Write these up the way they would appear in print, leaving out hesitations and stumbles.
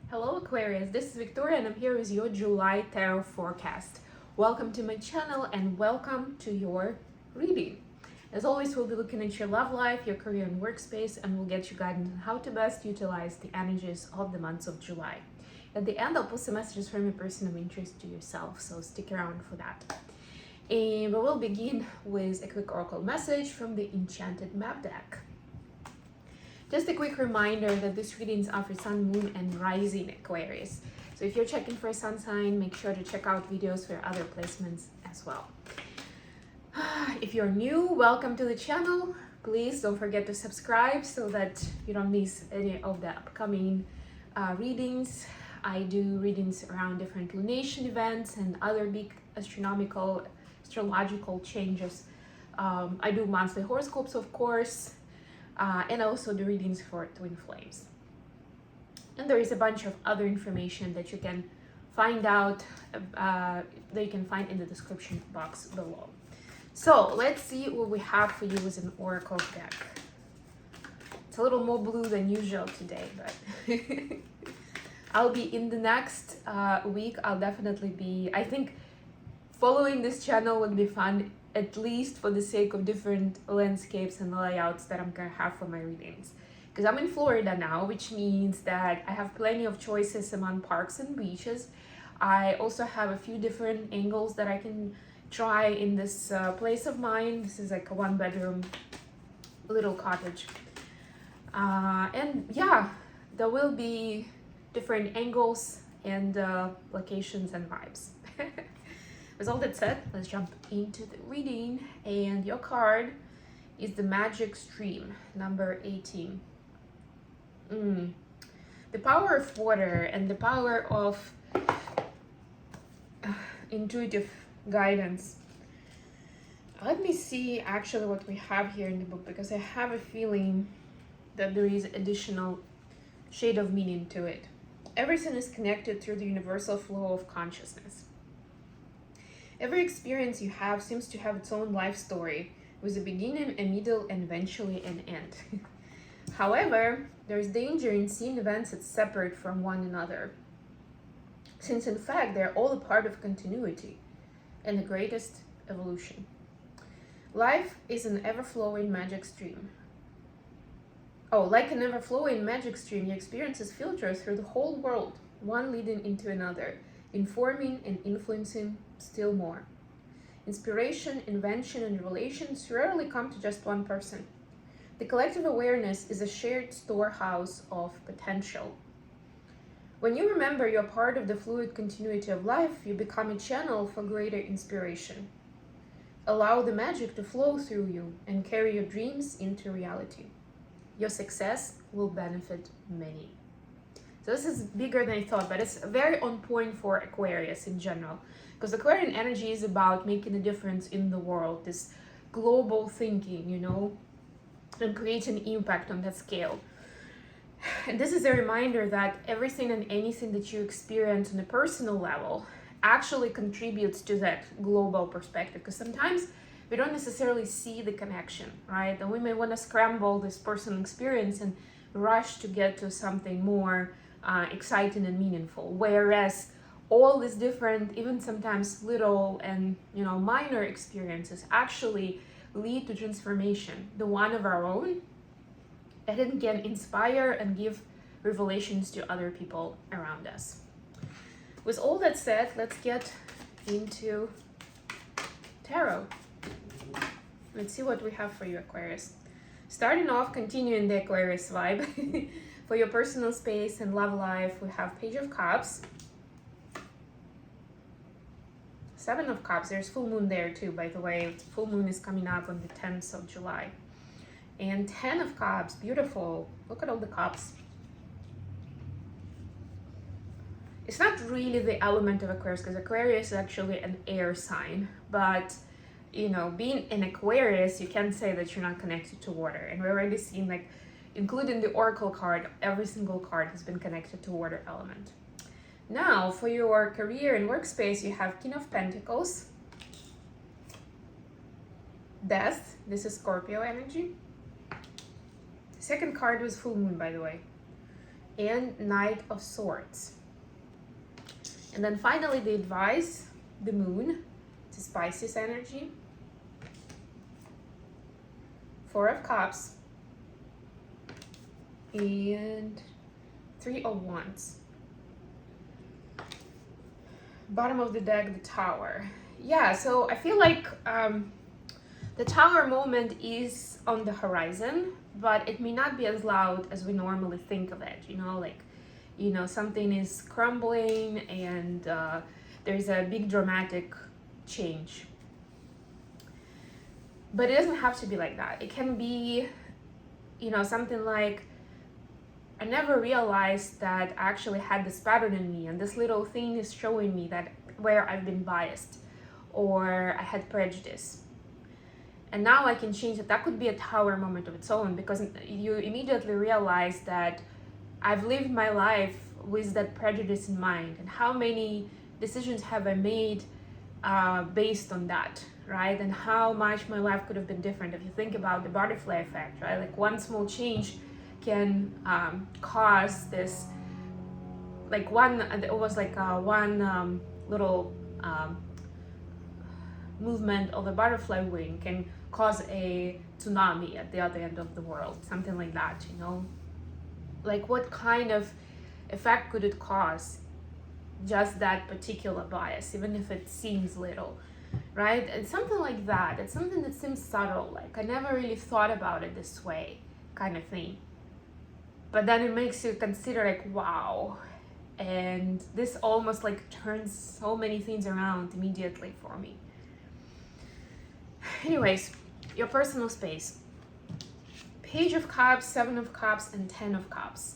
Hello Aquarius, this is Victoria and I'm here with your July tarot forecast. Welcome to my channel and welcome to your reading. As always, we'll be looking at your love life, your career and workspace, and we'll get you guidance on how to best utilize the energies of the months of July. At the end, I'll post some messages from a person of interest to yourself, so stick around for that. And we will begin with a quick oracle message from the Enchanted Map deck. Just a quick reminder that these readings are for Sun, Moon, and Rising Aquarius. So if you're checking for a sun sign, make sure to check out videos for other placements as well. If you're new, welcome to the channel. Please don't forget to subscribe so that you don't miss any of the upcoming readings. I do readings around different lunation events and other big astrological changes. I do monthly horoscopes, of course. And also the readings for twin flames. And there is a bunch of other information that you can find out, that you can find in the description box below. So let's see what we have for you with an oracle deck. It's a little more blue than usual today, but I'll be in the next week. I'll definitely be, I think following this channel would be fun, at least for the sake of different landscapes and layouts that I'm gonna have for my readings. Because I'm in Florida now, which means that I have plenty of choices among parks and beaches. I also have a few different angles that I can try in this place of mine. This is like a 1-bedroom little cottage. And yeah, there will be different angles and locations and vibes. With all that said, let's jump into the reading. And your card is the Magic Stream, number 18. The power of water and the power of intuitive guidance. Let me see actually what we have here in the book, because I have a feeling that there is additional shade of meaning to it. Everything is connected through the universal flow of consciousness. Every experience you have seems to have its own life story, with a beginning, a middle, and eventually an end. However, there is danger in seeing events as separate from one another, since in fact they are all a part of continuity and the greatest evolution. Life is an ever-flowing magic stream. Like an ever-flowing magic stream, your experiences filter through the whole world, one leading into another, informing and influencing still more. Inspiration, invention, and revelations rarely come to just one person. The collective awareness is a shared storehouse of potential. When you remember you're part of the fluid continuity of life, you become a channel for greater inspiration. Allow the magic to flow through you and carry your dreams into reality. Your success will benefit many. So this is bigger than I thought, but it's very on point for Aquarius in general. Because Aquarian energy is about making a difference in the world, this global thinking, and creating impact on that scale. And this is a reminder that everything and anything that you experience on a personal level actually contributes to that global perspective. Because sometimes we don't necessarily see the connection, right? And we may want to scramble this personal experience and rush to get to something more exciting and meaningful, whereas all these different, even sometimes little and minor experiences actually lead to transformation, the one of our own, and it can inspire and give revelations to other people around us. With all that said, let's get into tarot. Let's see what we have for you, Aquarius. Starting off, continuing the Aquarius vibe. For your personal space and love life, we have Page of Cups, 7 of Cups. There's full moon there too, by the way. Full moon is coming up on the 10th of July. And 10 of Cups, beautiful. Look at all the cups. It's not really the element of Aquarius, because Aquarius is actually an air sign, but being an Aquarius, you can say that you're not connected to water. And we're already seeing, like, including the oracle card, every single card has been connected to water element. Now, for your career and workspace, you have King of Pentacles, Death. This is Scorpio energy. The second card was full moon, by the way. and Knight of Swords. And then finally the advice, the Moon, it's Pisces energy, Four of Cups, and Three of Wands. Bottom of the deck, the Tower. Yeah, so I feel like the Tower moment is on the horizon, but it may not be as loud as we normally think of it, something is crumbling and there's a big dramatic change. But it doesn't have to be like that. It can be, something like, I never realized that I actually had this pattern in me, and this little thing is showing me that where I've been biased or I had prejudice. And now I can change it. That could be a Tower moment of its own, because you immediately realize that I've lived my life with that prejudice in mind, and how many decisions have I made based on that, right? And how much my life could have been different if you think about the butterfly effect, right? Like one small change can cause this, like one little movement of a butterfly wing can cause a tsunami at the other end of the world, something like that, like what kind of effect could it cause, just that particular bias, even if it seems little, right? And something like that. It's something that seems subtle, like I never really thought about it this way, kind of thing. But then it makes you consider, like, wow. And this almost like turns so many things around immediately for me. Anyways, your personal space. Page of Cups, Seven of Cups, and Ten of Cups.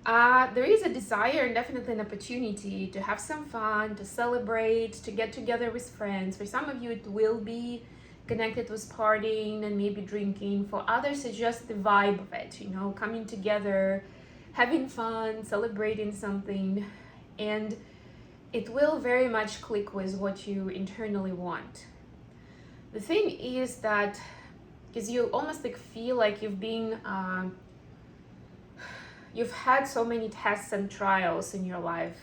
There is a desire and definitely an opportunity to have some fun, to celebrate, to get together with friends. For some of you, it will be connected with partying and maybe drinking. For others, it's just the vibe of it, coming together, having fun, celebrating something. And it will very much click with what you internally want. The thing is that, because you almost like feel like you've had so many tests and trials in your life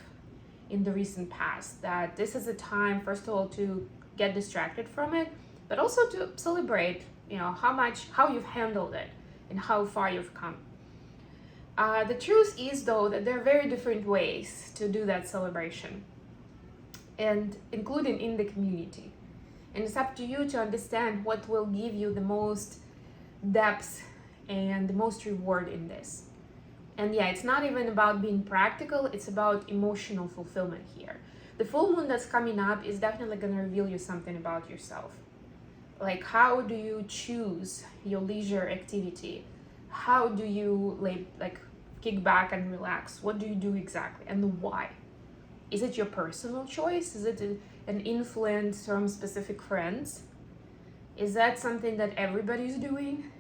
in the recent past, that this is a time, first of all, to get distracted from it, but also to celebrate, how you've handled it and how far you've come. The truth is, though, that there are very different ways to do that celebration, and including in the community. And it's up to you to understand what will give you the most depth and the most reward in this. And yeah, it's not even about being practical, it's about emotional fulfillment here. The full moon that's coming up is definitely going to reveal you something about yourself. Like, how do you choose your leisure activity? How do you kick back and relax? What do you do exactly, and why? Is it your personal choice? Is it an influence from specific friends? Is that something that everybody's doing?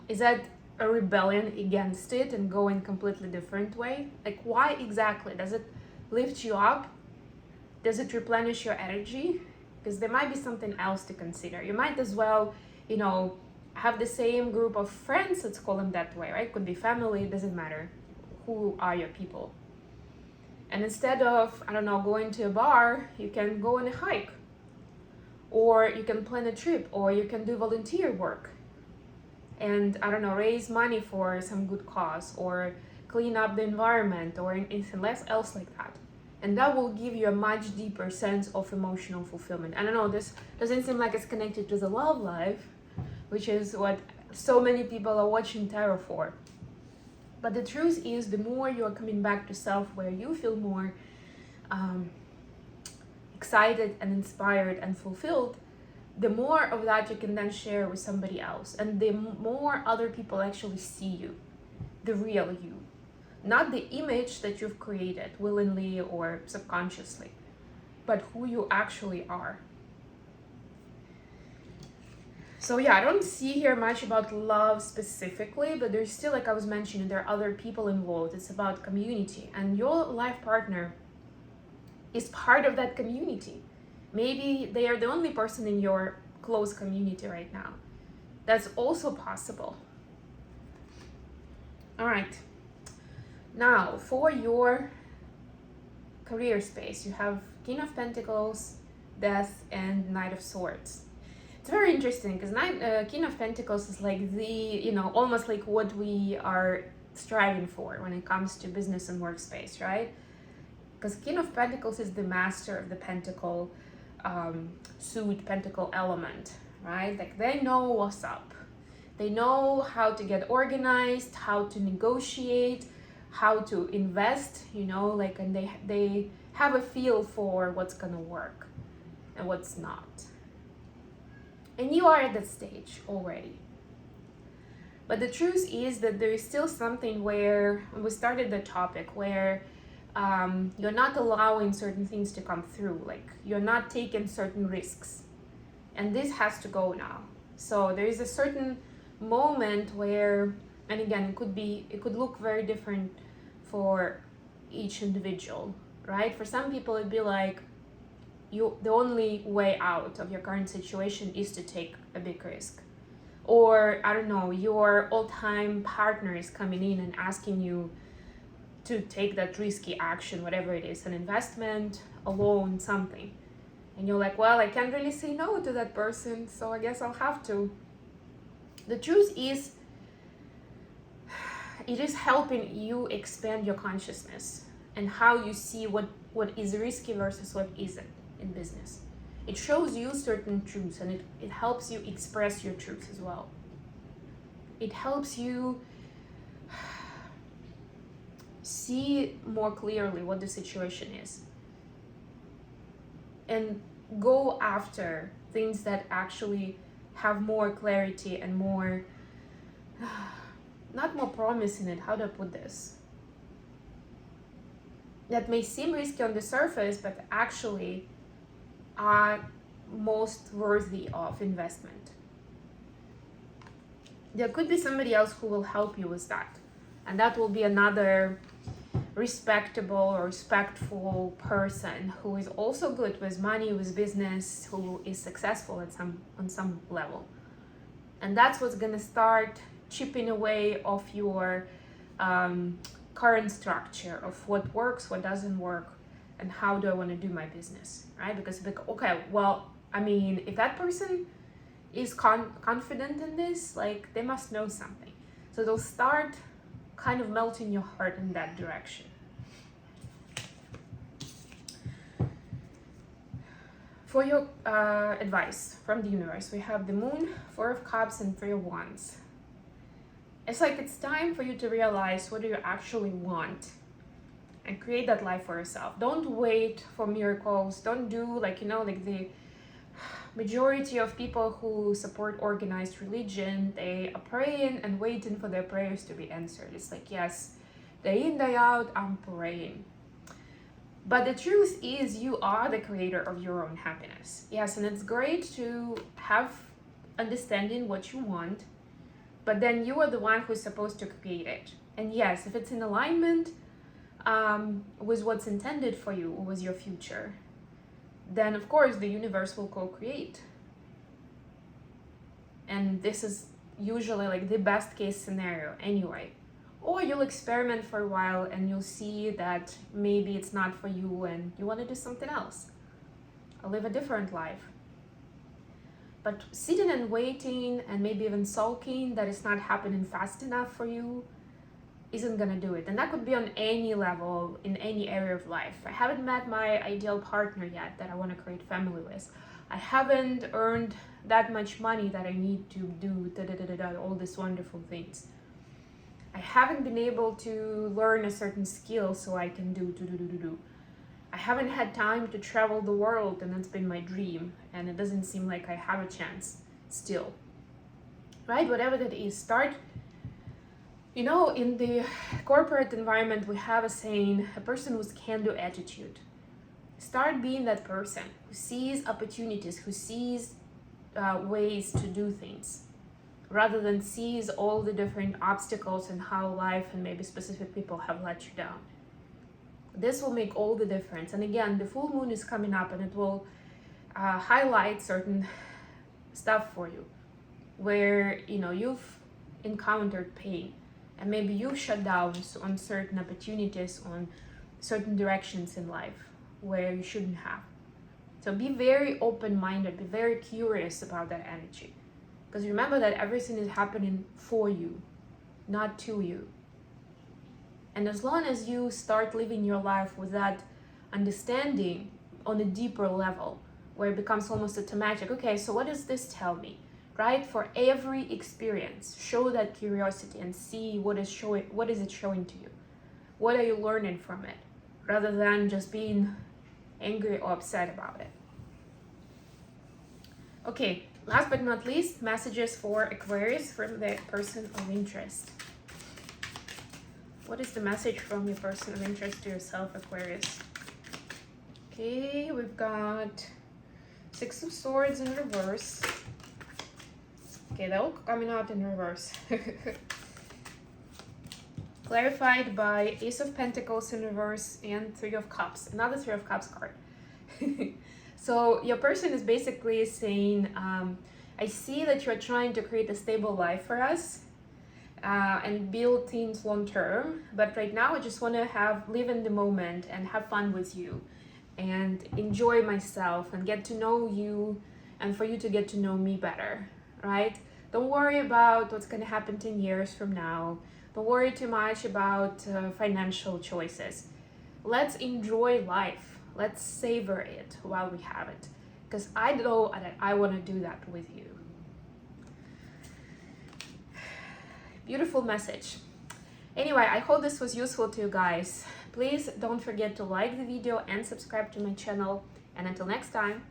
Is that a rebellion against it and go in a completely different way? Like, why exactly? Does it lift you up? Does it replenish your energy? Because there might be something else to consider. You might as well, have the same group of friends, let's call them that way, right? Could be family, it doesn't matter. Who are your people? And instead of, going to a bar, you can go on a hike, or you can plan a trip, or you can do volunteer work and, raise money for some good cause, or clean up the environment, or anything else like that. And that will give you a much deeper sense of emotional fulfillment. I don't know, this doesn't seem like it's connected to the love life, which is what so many people are watching tarot for. But the truth is, the more you are coming back to self, where you feel more excited and inspired and fulfilled, the more of that you can then share with somebody else. And the more other people actually see you, the real you. Not the image that you've created willingly or subconsciously, but who you actually are. So yeah, I don't see here much about love specifically, but there's still, like I was mentioning, there are other people involved. It's about community, and your life partner is part of that community. Maybe they are the only person in your close community right now. That's also possible. All right. Now, for your career space, you have King of Pentacles, Death, and Knight of Swords. It's very interesting because King of Pentacles is like almost like what we are striving for when it comes to business and workspace, right? Because King of Pentacles is the master of the pentacle suit, pentacle element, right? Like they know what's up. They know how to get organized, how to negotiate, how to invest, and they have a feel for what's gonna work and what's not. And you are at that stage already. But the truth is that there is still something where we started the topic where you're not allowing certain things to come through, like you're not taking certain risks, and this has to go now. So there is a certain moment where, and again, it could look very different for each individual, right? For some people it'd be like the only way out of your current situation is to take a big risk, or I don't know, your all-time partner is coming in and asking you to take that risky action, whatever it is, an investment, a loan, something. And you're like, well, I can't really say no to that person, so I guess I'll have to. The truth is, it is helping you expand your consciousness and how you see what is risky versus what isn't in business. It shows you certain truths, and it helps you express your truths as well. It helps you see more clearly what the situation is and go after things that actually have more clarity and more not more promise in it, how do I put this, that may seem risky on the surface but actually are most worthy of investment. There could be somebody else who will help you with that, and that will be another respectable or respectful person who is also good with money, with business, who is successful on some level. And that's what's gonna start chipping away of your current structure of what works, what doesn't work, and how do I want to do my business, right? Because okay, well, I mean, if that person is confident in this, like they must know something. So they'll start kind of melting your heart in that direction. For your advice from the universe, we have the Moon, Four of Cups, and Three of Wands. It's like it's time for you to realize what do you actually want and create that life for yourself. Don't wait for miracles. Don't do like the majority of people who support organized religion, they are praying and waiting for their prayers to be answered. It's like, yes, day in, day out, I'm praying. But the truth is, you are the creator of your own happiness. Yes, and it's great to have understanding what you want, but then you are the one who's supposed to create it. And yes, if it's in alignment with what's intended for you, with your future, then of course the universe will co-create. And this is usually like the best case scenario anyway. Or you'll experiment for a while and you'll see that maybe it's not for you and you want to do something else or live a different life. But sitting and waiting and maybe even sulking that it's not happening fast enough for you isn't gonna do it. And that could be on any level, in any area of life. I haven't met my ideal partner yet that I want to create family with. I haven't earned that much money that I need to do all these wonderful things. I haven't been able to learn a certain skill so I can do. I haven't had time to travel the world, and that's been my dream, and it doesn't seem like I have a chance still. Right? Whatever that is, start. In the corporate environment, we have a saying, a person with can-do attitude. Start being that person who sees opportunities, who sees ways to do things, rather than sees all the different obstacles and how life and maybe specific people have let you down. This will make all the difference. And again, the full moon is coming up and it will highlight certain stuff for you where, you've encountered pain And maybe you shut down on certain opportunities, on certain directions in life where you shouldn't have. So be very open-minded, be very curious about that energy. Because remember that everything is happening for you, not to you. And as long as you start living your life with that understanding on a deeper level, where it becomes almost automatic, okay, so what does this tell me? Right? For every experience, show that curiosity and see what is it showing to you? What are you learning from it? Rather than just being angry or upset about it. Okay, last but not least, messages for Aquarius from the person of interest. What is the message from your person of interest to yourself, Aquarius? Okay, we've got Six of Swords in reverse. Okay, they're all coming out in reverse. Clarified by Ace of Pentacles in reverse and Three of Cups. Another Three of Cups card. So your person is basically saying, I see that you're trying to create a stable life for us and build things long term. But right now I just want to live in the moment and have fun with you and enjoy myself and get to know you and for you to get to know me better, right? Don't worry about what's going to happen 10 years from now. Don't worry too much about financial choices. Let's enjoy life. Let's savor it while we have it. Because I know that I want to do that with you. Beautiful message. Anyway, I hope this was useful to you guys. Please don't forget to like the video and subscribe to my channel. And until next time.